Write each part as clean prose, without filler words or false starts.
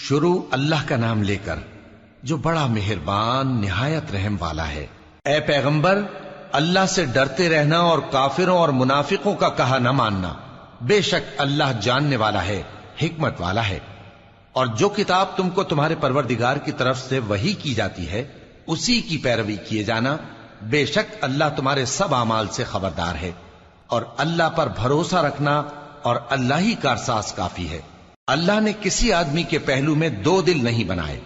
شروع اللہ کا نام لے کر جو بڑا مہربان نہایت رحم والا ہے۔ اے پیغمبر، اللہ سے ڈرتے رہنا اور کافروں اور منافقوں کا کہا نہ ماننا۔ بے شک اللہ جاننے والا ہے، حکمت والا ہے۔ اور جو کتاب تم کو تمہارے پروردگار کی طرف سے وحی کی جاتی ہے اسی کی پیروی کیے جانا۔ بے شک اللہ تمہارے سب اعمال سے خبردار ہے۔ اور اللہ پر بھروسہ رکھنا اور اللہ ہی کارساز کافی ہے۔ اللہ نے کسی آدمی کے پہلو میں دو دل نہیں بنائے،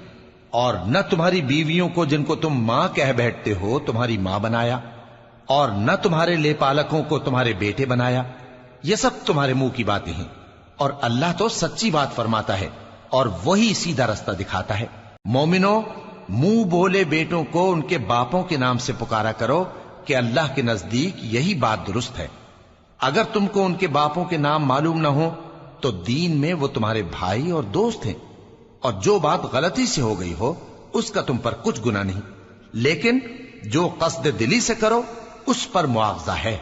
اور نہ تمہاری بیویوں کو جن کو تم ماں کہہ بیٹھتے ہو تمہاری ماں بنایا، اور نہ تمہارے لے پالکوں کو تمہارے بیٹے بنایا۔ یہ سب تمہارے منہ کی باتیں ہیں، اور اللہ تو سچی بات فرماتا ہے اور وہی سیدھا رستہ دکھاتا ہے۔ مومنو، منہ بولے بیٹوں کو ان کے باپوں کے نام سے پکارا کرو کہ اللہ کے نزدیک یہی بات درست ہے۔ اگر تم کو ان کے باپوں کے نام معلوم نہ ہو تو دین میں وہ تمہارے بھائی اور دوست ہیں، اور جو بات غلطی سے ہو گئی ہو اس کا تم پر کچھ گناہ نہیں، لیکن جو قصد دلی سے کرو اس پر معاوضہ ہے،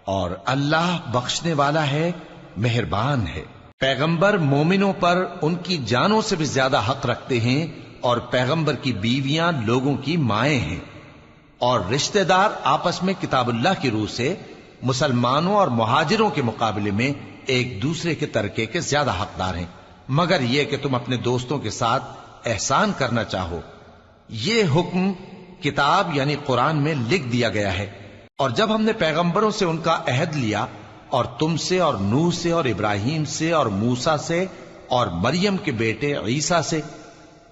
اور اللہ بخشنے والا ہے، مہربان ہے۔ پیغمبر مومنوں پر ان کی جانوں سے بھی زیادہ حق رکھتے ہیں، اور پیغمبر کی بیویاں لوگوں کی مائیں ہیں، اور رشتہ دار آپس میں کتاب اللہ کی روح سے مسلمانوں اور مہاجروں کے مقابلے میں ایک دوسرے کے ترکے کے زیادہ حقدار ہیں، مگر یہ کہ تم اپنے دوستوں کے ساتھ احسان کرنا چاہو۔ یہ حکم کتاب یعنی قرآن میں لکھ دیا گیا ہے۔ اور جب ہم نے پیغمبروں سے ان کا عہد لیا، اور تم سے اور نوح سے اور ابراہیم سے اور موسیٰ سے اور مریم کے بیٹے عیسیٰ سے،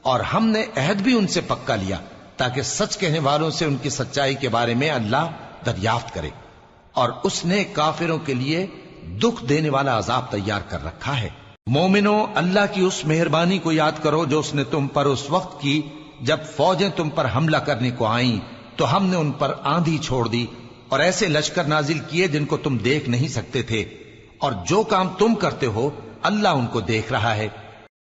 اور ہم نے عہد بھی ان سے پکا لیا تاکہ سچ کہنے والوں سے ان کی سچائی کے بارے میں اللہ دریافت کرے، اور اس نے کافروں کے لیے دکھ دینے والا عذاب تیار کر رکھا ہے۔ مومنو، اللہ کی اس مہربانی کو یاد کرو جو اس نے تم پر اس وقت کی جب فوجیں تم پر حملہ کرنے کو آئیں تو ہم نے ان پر آندھی چھوڑ دی اور ایسے لشکر نازل کیے جن کو تم دیکھ نہیں سکتے تھے، اور جو کام تم کرتے ہو اللہ ان کو دیکھ رہا ہے۔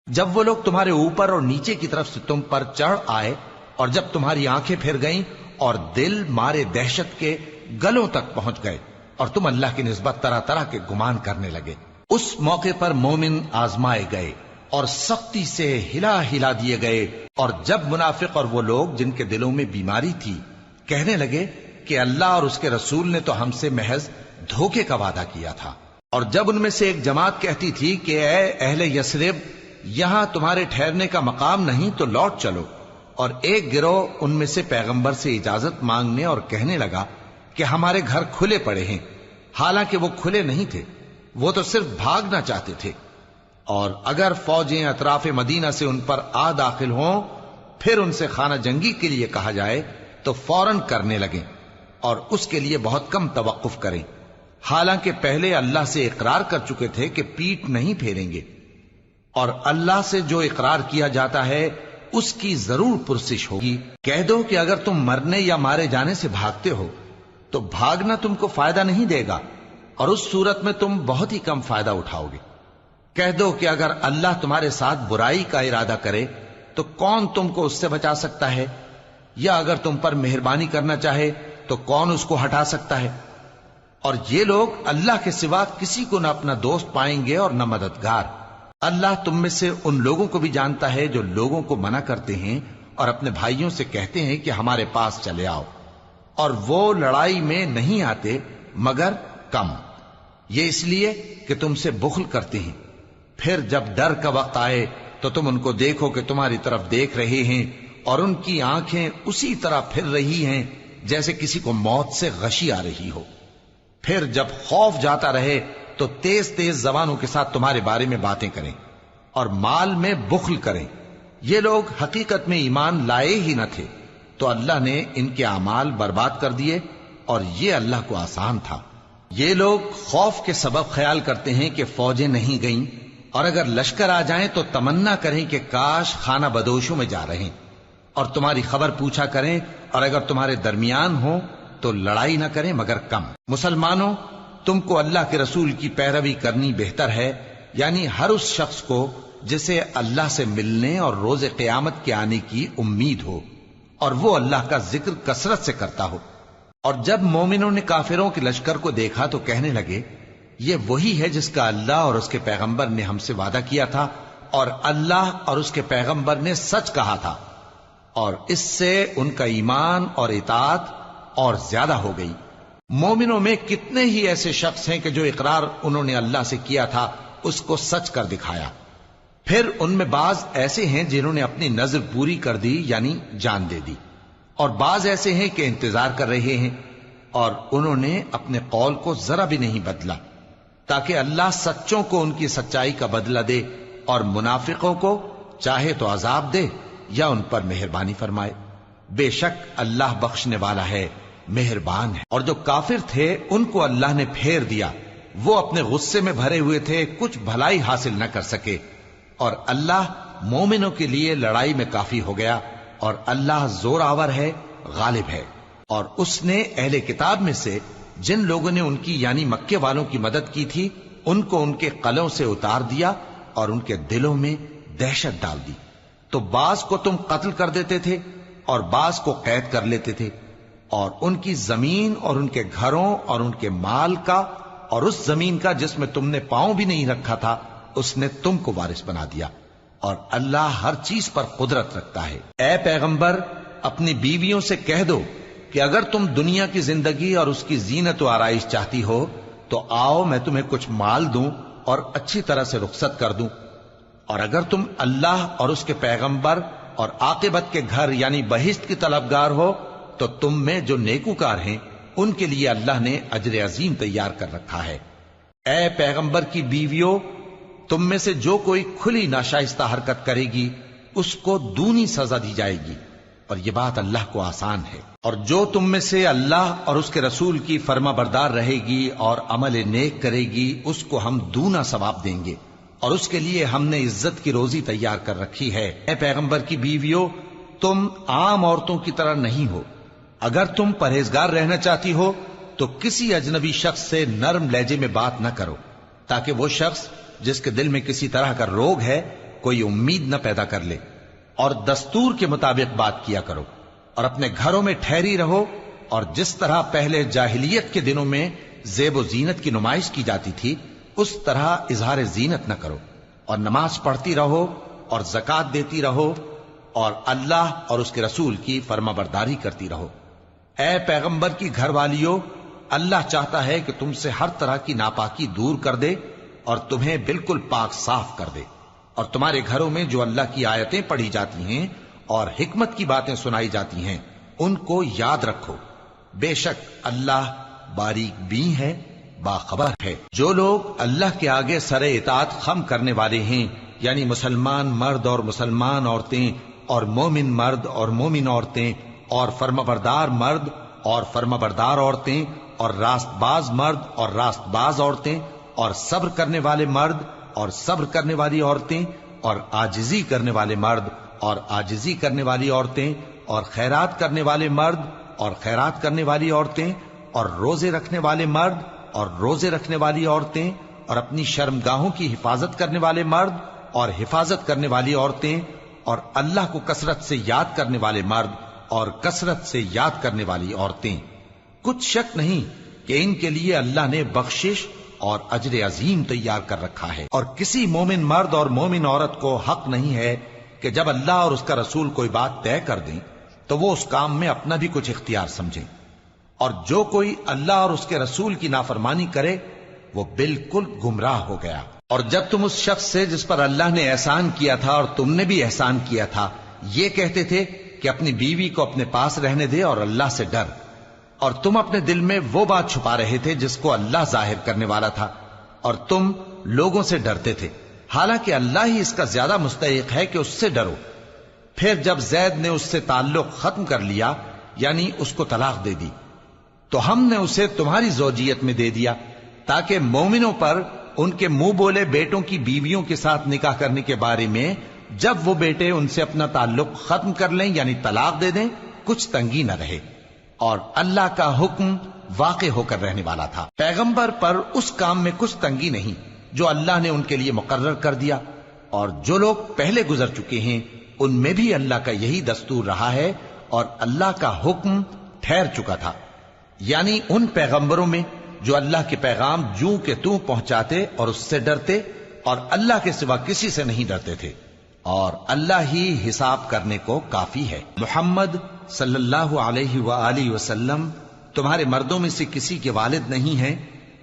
جب وہ لوگ تمہارے اوپر اور نیچے کی طرف سے تم پر چڑھ آئے، اور جب تمہاری آنکھیں پھر گئیں اور دل مارے دہشت کے گلوں تک پہنچ گئے، اور تم اللہ کی نسبت طرح طرح کے گمان کرنے لگے، اس موقع پر مومن آزمائے گئے اور سختی سے ہلا ہلا دیے گئے۔ اور جب منافق اور وہ لوگ جن کے دلوں میں بیماری تھی کہنے لگے کہ اللہ اور اس کے رسول نے تو ہم سے محض دھوکے کا وعدہ کیا تھا، اور جب ان میں سے ایک جماعت کہتی تھی کہ اے اہل یثرب، یہاں تمہارے ٹھہرنے کا مقام نہیں تو لوٹ چلو، اور ایک گروہ ان میں سے پیغمبر سے اجازت مانگنے اور کہنے لگا کہ ہمارے گھر کھلے پڑے ہیں، حالانکہ وہ کھلے نہیں تھے، وہ تو صرف بھاگنا چاہتے تھے۔ اور اگر فوجیں اطراف مدینہ سے ان پر آ داخل ہوں پھر ان سے خانہ جنگی کے لیے کہا جائے تو فوراً کرنے لگیں، اور اس کے لیے بہت کم توقف کریں، حالانکہ پہلے اللہ سے اقرار کر چکے تھے کہ پیٹ نہیں پھیریں گے، اور اللہ سے جو اقرار کیا جاتا ہے اس کی ضرور پرسش ہوگی۔ کہہ دو کہ اگر تم مرنے یا مارے جانے سے بھاگتے ہو تو بھاگنا تم کو فائدہ نہیں دے گا، اور اس صورت میں تم بہت ہی کم فائدہ اٹھاؤ گے۔ کہہ دو کہ اگر اللہ تمہارے ساتھ برائی کا ارادہ کرے تو کون تم کو اس سے بچا سکتا ہے، یا اگر تم پر مہربانی کرنا چاہے تو کون اس کو ہٹا سکتا ہے۔ اور یہ لوگ اللہ کے سوا کسی کو نہ اپنا دوست پائیں گے اور نہ مددگار۔ اللہ تم میں سے ان لوگوں کو بھی جانتا ہے جو لوگوں کو منع کرتے ہیں اور اپنے بھائیوں سے کہتے ہیں کہ ہمارے پاس چلے آؤ، اور وہ لڑائی میں نہیں آتے مگر کم، یہ اس لیے کہ تم سے بخل کرتے ہیں۔ پھر جب ڈر کا وقت آئے تو تم ان کو دیکھو کہ تمہاری طرف دیکھ رہے ہیں، اور ان کی آنکھیں اسی طرح پھر رہی ہیں جیسے کسی کو موت سے غشی آ رہی ہو۔ پھر جب خوف جاتا رہے تو تیز تیز زبانوں کے ساتھ تمہارے بارے میں باتیں کریں اور مال میں بخل کریں۔ یہ لوگ حقیقت میں ایمان لائے ہی نہ تھے، تو اللہ نے ان کے اعمال برباد کر دیے، اور یہ اللہ کو آسان تھا۔ یہ لوگ خوف کے سبب خیال کرتے ہیں کہ فوجیں نہیں گئیں، اور اگر لشکر آ جائیں تو تمنا کریں کہ کاش خانہ بدوشوں میں جا رہے، اور تمہاری خبر پوچھا کریں، اور اگر تمہارے درمیان ہو تو لڑائی نہ کریں مگر کم۔ مسلمانوں، تم کو اللہ کے رسول کی پیروی کرنی بہتر ہے، یعنی ہر اس شخص کو جسے اللہ سے ملنے اور روز قیامت کے آنے کی امید ہو، اور وہ اللہ کا ذکر کثرت سے کرتا ہو۔ اور جب مومنوں نے کافروں کے لشکر کو دیکھا تو کہنے لگے یہ وہی ہے جس کا اللہ اور اس کے پیغمبر نے ہم سے وعدہ کیا تھا، اور اللہ اور اس کے پیغمبر نے سچ کہا تھا، اور اس سے ان کا ایمان اور اطاعت اور زیادہ ہو گئی۔ مومنوں میں کتنے ہی ایسے شخص ہیں کہ جو اقرار انہوں نے اللہ سے کیا تھا اس کو سچ کر دکھایا۔ پھر ان میں بعض ایسے ہیں جنہوں نے اپنی نظر پوری کر دی، یعنی جان دے دی، اور بعض ایسے ہیں کہ انتظار کر رہے ہیں، اور انہوں نے اپنے قول کو ذرا بھی نہیں بدلا، تاکہ اللہ سچوں کو ان کی سچائی کا بدلہ دے اور منافقوں کو چاہے تو عذاب دے یا ان پر مہربانی فرمائے۔ بے شک اللہ بخشنے والا ہے، مہربان ہے۔ اور جو کافر تھے ان کو اللہ نے پھیر دیا، وہ اپنے غصے میں بھرے ہوئے تھے، کچھ بھلائی حاصل نہ کر سکے، اور اللہ مومنوں کے لیے لڑائی میں کافی ہو گیا، اور اللہ زور آور ہے، غالب ہے۔ اور اس نے اہل کتاب میں سے جن لوگوں نے ان کی یعنی مکے والوں کی مدد کی تھی ان کو ان کے قلعوں سے اتار دیا اور ان کے دلوں میں دہشت ڈال دی، تو بعض کو تم قتل کر دیتے تھے اور بعض کو قید کر لیتے تھے، اور ان کی زمین اور ان کے گھروں اور ان کے مال کا اور اس زمین کا جس میں تم نے پاؤں بھی نہیں رکھا تھا اس نے تم کو وارث بنا دیا، اور اللہ ہر چیز پر قدرت رکھتا ہے۔ اے پیغمبر، اپنی بیویوں سے کہہ دو کہ اگر تم دنیا کی زندگی اور اس کی زینت و آرائش چاہتی ہو تو آؤ میں تمہیں کچھ مال دوں اور اچھی طرح سے رخصت کر دوں، اور اگر تم اللہ اور اس کے پیغمبر اور عاقبت کے گھر یعنی بہشت کی طلبگار ہو تو تم میں جو نیکوکار ہیں ان کے لیے اللہ نے اجر عظیم تیار کر رکھا ہے۔ اے پیغمبر کی بیویوں، تم میں سے جو کوئی کھلی ناشائستہ حرکت کرے گی اس کو دونی سزا دی جائے گی، اور یہ بات اللہ کو آسان ہے۔ اور جو تم میں سے اللہ اور اس کے رسول کی فرما بردار رہے گی اور عمل نیک کرے گی اس کو ہم دونا ثواب دیں گے، اور اس کے لیے ہم نے عزت کی روزی تیار کر رکھی ہے۔ اے پیغمبر کی بیویوں، تم عام عورتوں کی طرح نہیں ہو، اگر تم پرہیزگار رہنا چاہتی ہو تو کسی اجنبی شخص سے نرم لہجے میں بات نہ کرو، تاکہ وہ شخص جس کے دل میں کسی طرح کا روگ ہے کوئی امید نہ پیدا کر لے، اور دستور کے مطابق بات کیا کرو، اور اپنے گھروں میں ٹھہری رہو، اور جس طرح پہلے جاہلیت کے دنوں میں زیب و زینت کی نمائش کی جاتی تھی اس طرح اظہار زینت نہ کرو، اور نماز پڑھتی رہو اور زکوٰۃ دیتی رہو، اور اللہ اور اس کے رسول کی فرما برداری کرتی رہو۔ اے پیغمبر کی گھر والیوں، اللہ چاہتا ہے کہ تم سے ہر طرح کی ناپاکی دور کر دے اور تمہیں بالکل پاک صاف کر دے، اور تمہارے گھروں میں جو اللہ کی آیتیں پڑھی جاتی ہیں اور حکمت کی باتیں سنائی جاتی ہیں ان کو یاد رکھو، بے شک اللہ باریک بین ہے، باخبر ہے۔ جو لوگ اللہ کے آگے سر اطاعت خم کرنے والے ہیں، یعنی مسلمان مرد اور مسلمان عورتیں اور مومن مرد اور مومن عورتیں اور فرمانبردار مرد اور فرمانبردار عورتیں اور راست باز مرد اور راست باز عورتیں اور صبر کرنے والے مرد اور صبر کرنے والی عورتیں اور عاجزی کرنے والے مرد اور عاجزی کرنے والی عورتیں اور خیرات کرنے والے مرد اور خیرات کرنے والی عورتیں اور روزے رکھنے والے مرد اور روزے رکھنے والی عورتیں اور اپنی شرمگاہوں کی حفاظت کرنے والے مرد اور حفاظت کرنے والی عورتیں اور اللہ کو کثرت سے یاد کرنے والے مرد اور کثرت سے یاد کرنے والی عورتیں۔ کچھ شک نہیں کہ ان کے لیے اللہ نے بخشش اور اجر عظیم تیار کر رکھا ہے۔ اور کسی مومن مرد اور مومن عورت کو حق نہیں ہے کہ جب اللہ اور اس کا رسول کوئی بات طے کر دیں تو وہ اس کام میں اپنا بھی کچھ اختیار سمجھیں، اور جو کوئی اللہ اور اس کے رسول کی نافرمانی کرے وہ بالکل گمراہ ہو گیا۔ اور جب تم اس شخص سے جس پر اللہ نے احسان کیا تھا اور تم نے بھی احسان کیا تھا یہ کہتے تھے کہ اپنی بیوی کو اپنے پاس رہنے دے اور اللہ سے ڈر، اور تم اپنے دل میں وہ بات چھپا رہے تھے جس کو اللہ ظاہر کرنے والا تھا، اور تم لوگوں سے ڈرتے تھے، حالانکہ اللہ ہی اس کا زیادہ مستحق ہے کہ اس سے ڈرو۔ پھر جب زید نے اس سے تعلق ختم کر لیا یعنی اس کو طلاق دے دی تو ہم نے اسے تمہاری زوجیت میں دے دیا تاکہ مومنوں پر ان کے منہ بولے بیٹوں کی بیویوں کے ساتھ نکاح کرنے کے بارے میں جب وہ بیٹے ان سے اپنا تعلق ختم کر لیں یعنی طلاق دے دیں کچھ تنگی نہ رہے، اور اللہ کا حکم واقع ہو کر رہنے والا تھا۔ پیغمبر پر اس کام میں کچھ تنگی نہیں جو اللہ نے ان کے لیے مقرر کر دیا، اور جو لوگ پہلے گزر چکے ہیں ان میں بھی اللہ کا یہی دستور رہا ہے، اور اللہ کا حکم ٹھہر چکا تھا، یعنی ان پیغمبروں میں جو اللہ کے پیغام جوں کہ توں پہنچاتے اور اس سے ڈرتے اور اللہ کے سوا کسی سے نہیں ڈرتے تھے، اور اللہ ہی حساب کرنے کو کافی ہے۔ محمد صلی اللہ علیہ وآلہ وسلم تمہارے مردوں میں سے کسی کے والد نہیں ہیں،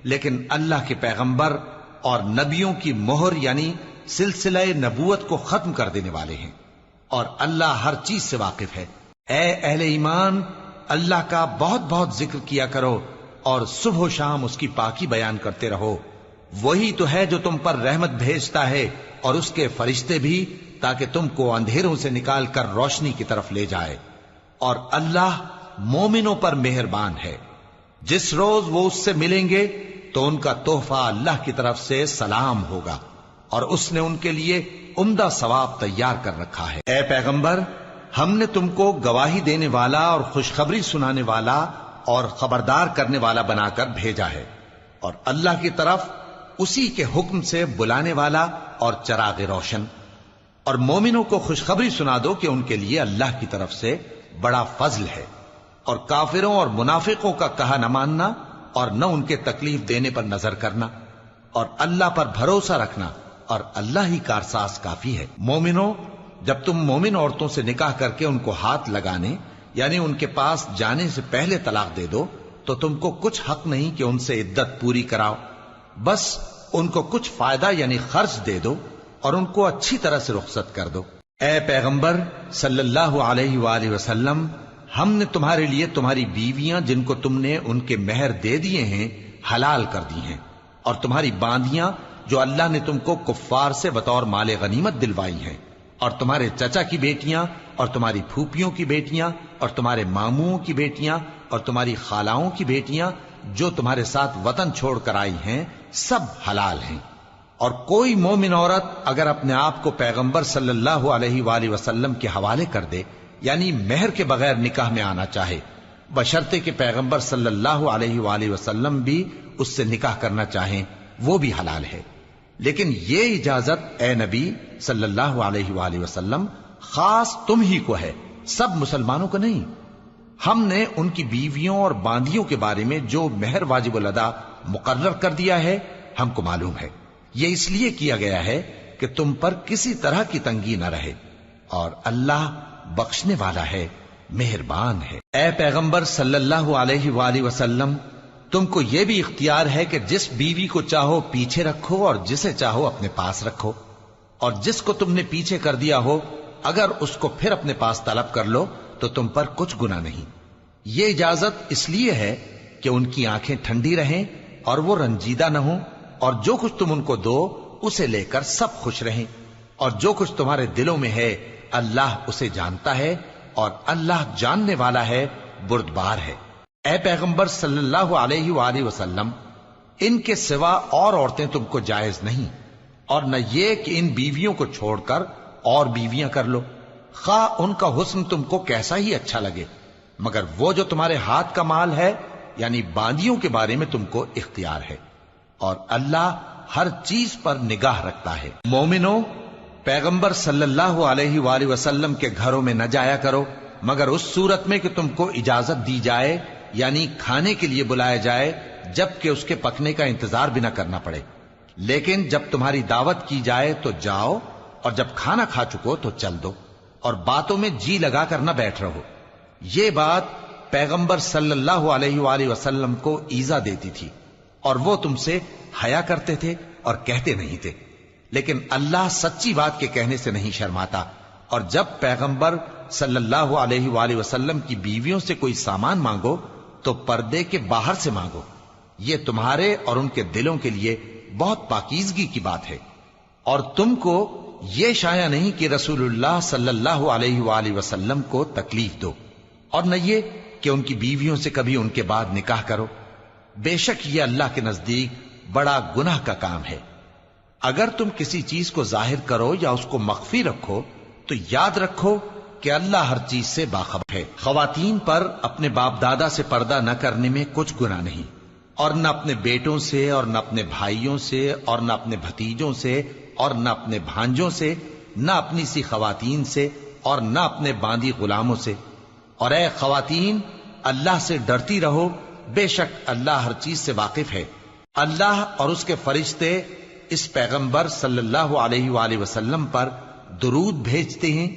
لیکن اللہ کے پیغمبر اور نبیوں کی مہر یعنی سلسلہ نبوت کو ختم کر دینے والے ہیں، اور اللہ ہر چیز سے واقف ہے۔ اے اہل ایمان، اللہ کا بہت بہت ذکر کیا کرو اور صبح و شام اس کی پاکی بیان کرتے رہو۔ وہی تو ہے جو تم پر رحمت بھیجتا ہے اور اس کے فرشتے بھی، تاکہ تم کو اندھیروں سے نکال کر روشنی کی طرف لے جائے، اور اللہ مومنوں پر مہربان ہے۔ جس روز وہ اس سے ملیں گے تو ان کا تحفہ اللہ کی طرف سے سلام ہوگا، اور اس نے ان کے لیے عمدہ ثواب تیار کر رکھا ہے۔ اے پیغمبر، ہم نے تم کو گواہی دینے والا اور خوشخبری سنانے والا اور خبردار کرنے والا بنا کر بھیجا ہے، اور اللہ کی طرف اسی کے حکم سے بلانے والا اور چراغ روشن۔ اور مومنوں کو خوشخبری سنا دو کہ ان کے لیے اللہ کی طرف سے بڑا فضل ہے، اور کافروں اور منافقوں کا کہا نہ ماننا اور نہ ان کے تکلیف دینے پر نظر کرنا، اور اللہ پر بھروسہ رکھنا، اور اللہ ہی کارساز کافی ہے۔ مومنوں، جب تم مومن عورتوں سے نکاح کر کے ان کو ہاتھ لگانے یعنی ان کے پاس جانے سے پہلے طلاق دے دو تو تم کو کچھ حق نہیں کہ ان سے عدت پوری کراؤ، بس ان کو کچھ فائدہ یعنی خرچ دے دو اور ان کو اچھی طرح سے رخصت کر دو۔ اے پیغمبر صلی اللہ علیہ وآلہ وسلم، ہم نے تمہارے لیے تمہاری بیویاں جن کو تم نے ان کے مہر دے دیے ہیں حلال کر دی ہیں، اور تمہاری باندیاں جو اللہ نے تم کو کفار سے بطور مال غنیمت دلوائی ہیں، اور تمہارے چچا کی بیٹیاں اور تمہاری پھوپھیوں کی بیٹیاں اور تمہارے ماموں کی بیٹیاں اور تمہاری خالاؤں کی بیٹیاں جو تمہارے ساتھ وطن چھوڑ کر آئی ہیں، سب حلال ہیں۔ اور کوئی مومن عورت اگر اپنے آپ کو پیغمبر صلی اللہ علیہ وآلہ وسلم کے حوالے کر دے یعنی مہر کے بغیر نکاح میں آنا چاہے، بشرطے کہ پیغمبر صلی اللہ علیہ وآلہ وسلم بھی اس سے نکاح کرنا چاہیں، وہ بھی حلال ہے۔ لیکن یہ اجازت اے نبی صلی اللہ علیہ وآلہ وسلم خاص تم ہی کو ہے، سب مسلمانوں کو نہیں۔ ہم نے ان کی بیویوں اور باندیوں کے بارے میں جو مہر واجب الادا مقرر کر دیا ہے ہم کو معلوم ہے، یہ اس لیے کیا گیا ہے کہ تم پر کسی طرح کی تنگی نہ رہے، اور اللہ بخشنے والا ہے، مہربان ہے۔ اے پیغمبر صلی اللہ علیہ وآلہ وسلم، تم کو یہ بھی اختیار ہے کہ جس بیوی کو چاہو پیچھے رکھو اور جسے چاہو اپنے پاس رکھو، اور جس کو تم نے پیچھے کر دیا ہو اگر اس کو پھر اپنے پاس طلب کر لو تو تم پر کچھ گناہ نہیں۔ یہ اجازت اس لیے ہے کہ ان کی آنکھیں ٹھنڈی رہیں اور وہ رنجیدہ نہ ہوں، اور جو کچھ تم ان کو دو اسے لے کر سب خوش رہیں، اور جو کچھ تمہارے دلوں میں ہے اللہ اسے جانتا ہے، اور اللہ جاننے والا ہے، بردبار ہے۔ اے پیغمبر صلی اللہ علیہ وآلہ وسلم، ان کے سوا اور عورتیں تم کو جائز نہیں، اور نہ یہ کہ ان بیویوں کو چھوڑ کر اور بیویاں کر لو، خواہ ان کا حسن تم کو کیسا ہی اچھا لگے، مگر وہ جو تمہارے ہاتھ کا مال ہے یعنی باندیوں کے بارے میں تم کو اختیار ہے، اور اللہ ہر چیز پر نگاہ رکھتا ہے۔ مومنوں، پیغمبر صلی اللہ علیہ وآلہ وسلم کے گھروں میں نہ جایا کرو مگر اس صورت میں کہ تم کو اجازت دی جائے یعنی کھانے کے لیے بلایا جائے، جبکہ اس کے پکنے کا انتظار بھی نہ کرنا پڑے۔ لیکن جب تمہاری دعوت کی جائے تو جاؤ، اور جب کھانا کھا چکو تو چل دو، اور باتوں میں جی لگا کر نہ بیٹھ رہو۔ یہ بات پیغمبر صلی اللہ علیہ وآلہ وسلم کو ایذا دیتی تھی، اور وہ تم سے حیا کرتے تھے اور کہتے نہیں تھے، لیکن اللہ سچی بات کے کہنے سے نہیں شرماتا، اور جب پیغمبر صلی اللہ علیہ وآلہ وسلم کی بیویوں سے کوئی سامان مانگو تو پردے کے باہر سے مانگو، یہ تمہارے اور ان کے دلوں کے لیے بہت پاکیزگی کی بات ہے۔ اور تم کو یہ شایع نہیں کہ رسول اللہ صلی اللہ علیہ وآلہ وسلم کو تکلیف دو، اور نہ یہ کہ ان کی بیویوں سے کبھی ان کے بعد نکاح کرو، بے شک یہ اللہ کے نزدیک بڑا گناہ کا کام ہے۔ اگر تم کسی چیز کو ظاہر کرو یا اس کو مخفی رکھو تو یاد رکھو کہ اللہ ہر چیز سے باخبر ہے۔ خواتین پر اپنے باپ دادا سے پردہ نہ کرنے میں کچھ گناہ نہیں، اور نہ اپنے بیٹوں سے اور نہ اپنے بھائیوں سے اور نہ اپنے بھتیجوں سے اور نہ اپنے بھانجوں سے، نہ اپنی سی خواتین سے اور نہ اپنے باندی غلاموں سے۔ اور اے خواتین، اللہ سے ڈرتی رہو، بے شک اللہ ہر چیز سے واقف ہے۔ اللہ اور اس کے فرشتے اس پیغمبر صلی اللہ علیہ وآلہ وسلم پر درود بھیجتے ہیں،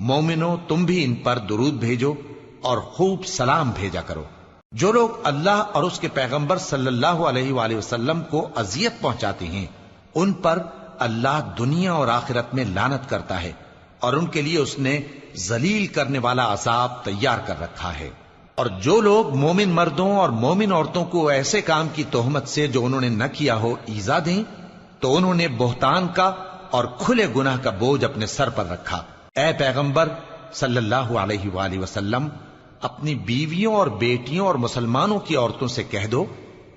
مومنو تم بھی ان پر درود بھیجو اور خوب سلام بھیجا کرو۔ جو لوگ اللہ اور اس کے پیغمبر صلی اللہ علیہ وآلہ وسلم کو اذیت پہنچاتے ہیں ان پر اللہ دنیا اور آخرت میں لعنت کرتا ہے، اور ان کے لیے اس نے ذلیل کرنے والا عذاب تیار کر رکھا ہے۔ اور جو لوگ مومن مردوں اور مومن عورتوں کو ایسے کام کی تہمت سے جو انہوں نے نہ کیا ہو ایذا دیں تو انہوں نے بہتان کا اور کھلے گناہ کا بوجھ اپنے سر پر رکھا۔ اے پیغمبر صلی اللہ علیہ وآلہ وسلم، اپنی بیویوں اور بیٹیوں اور مسلمانوں کی عورتوں سے کہہ دو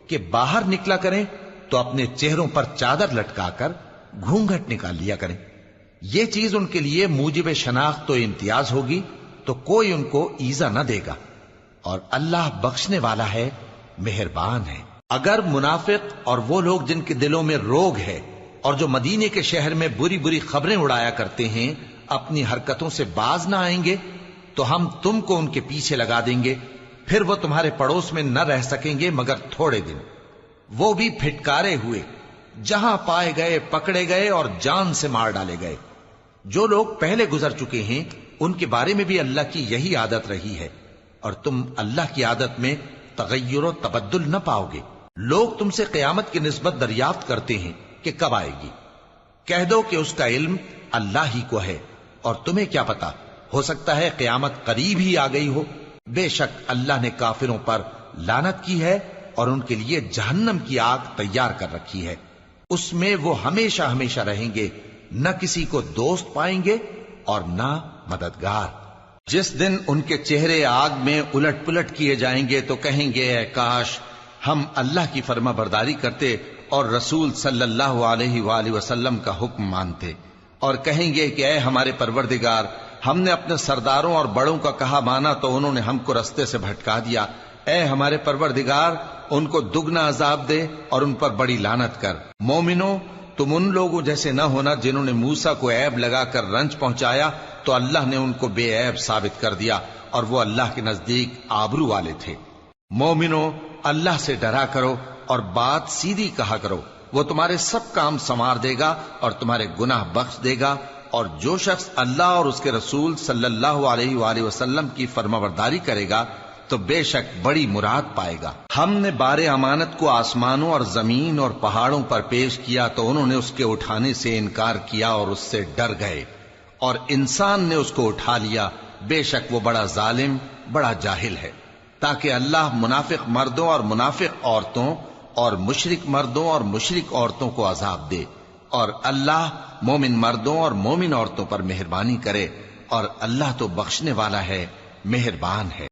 کہ باہر نکلا کریں تو اپنے چہروں پر چادر لٹکا کر گھونگھٹ نکال لیا کریں۔ یہ چیز ان کے لیے موجب شناخت و امتیاز ہوگی تو کوئی ان کو ایذا نہ دے گا، اور اللہ بخشنے والا ہے، مہربان ہے۔ اگر منافق اور وہ لوگ جن کے دلوں میں روگ ہے اور جو مدینے کے شہر میں بری بری خبریں اڑایا کرتے ہیں اپنی حرکتوں سے باز نہ آئیں گے تو ہم تم کو ان کے پیچھے لگا دیں گے، پھر وہ تمہارے پڑوس میں نہ رہ سکیں گے مگر تھوڑے دن، وہ بھی پھٹکارے ہوئے، جہاں پائے گئے پکڑے گئے اور جان سے مار ڈالے گئے۔ جو لوگ پہلے گزر چکے ہیں ان کے بارے میں بھی اللہ کی یہی عادت رہی ہے، اور تم اللہ کی عادت میں تغیر و تبدل نہ پاؤ گے۔ لوگ تم سے قیامت کی نسبت دریافت کرتے ہیں کہ کب آئے گی، کہہ دو کہ اس کا علم اللہ ہی کو ہے، اور تمہیں کیا پتا، ہو سکتا ہے قیامت قریب ہی آ گئی ہو۔ بے شک اللہ نے کافروں پر لعنت کی ہے اور ان کے لیے جہنم کی آگ تیار کر رکھی ہے، اس میں وہ ہمیشہ ہمیشہ رہیں گے، نہ کسی کو دوست پائیں گے اور نہ مددگار۔ جس دن ان کے چہرے آگ میں الٹ پلٹ کیے جائیں گے تو کہیں گے اے کاش ہم اللہ کی فرما برداری کرتے اور رسول صلی اللہ علیہ وآلہ وسلم کا حکم مانتے، اور کہیں گے کہ اے ہمارے پروردگار، ہم نے اپنے سرداروں اور بڑوں کا کہا مانا تو انہوں نے ہم کو رستے سے بھٹکا دیا۔ اے ہمارے پروردگار، ان کو دگنا عذاب دے اور ان پر بڑی لعنت کر۔ مومنو تم ان لوگوں جیسے نہ ہونا جنہوں نے موسیٰ کو عیب لگا کر رنج پہنچایا تو اللہ نے ان کو بے عیب ثابت کر دیا، اور وہ اللہ کے نزدیک آبرو والے تھے۔ مومنو اللہ سے ڈرا کرو اور بات سیدھی کہا کرو، وہ تمہارے سب کام سنوار دے گا اور تمہارے گناہ بخش دے گا، اور جو شخص اللہ اور اس کے رسول صلی اللہ علیہ وآلہ وسلم کی فرمانبرداری کرے گا تو بے شک بڑی مراد پائے گا۔ ہم نے بار امانت کو آسمانوں اور زمین اور پہاڑوں پر پیش کیا تو انہوں نے اس کے اٹھانے سے انکار کیا اور اس سے ڈر گئے، اور انسان نے اس کو اٹھا لیا، بے شک وہ بڑا ظالم بڑا جاہل ہے۔ تاکہ اللہ منافق مردوں اور منافق عورتوں اور مشرک مردوں اور مشرک عورتوں کو عذاب دے، اور اللہ مومن مردوں اور مومن عورتوں پر مہربانی کرے، اور اللہ تو بخشنے والا ہے، مہربان ہے۔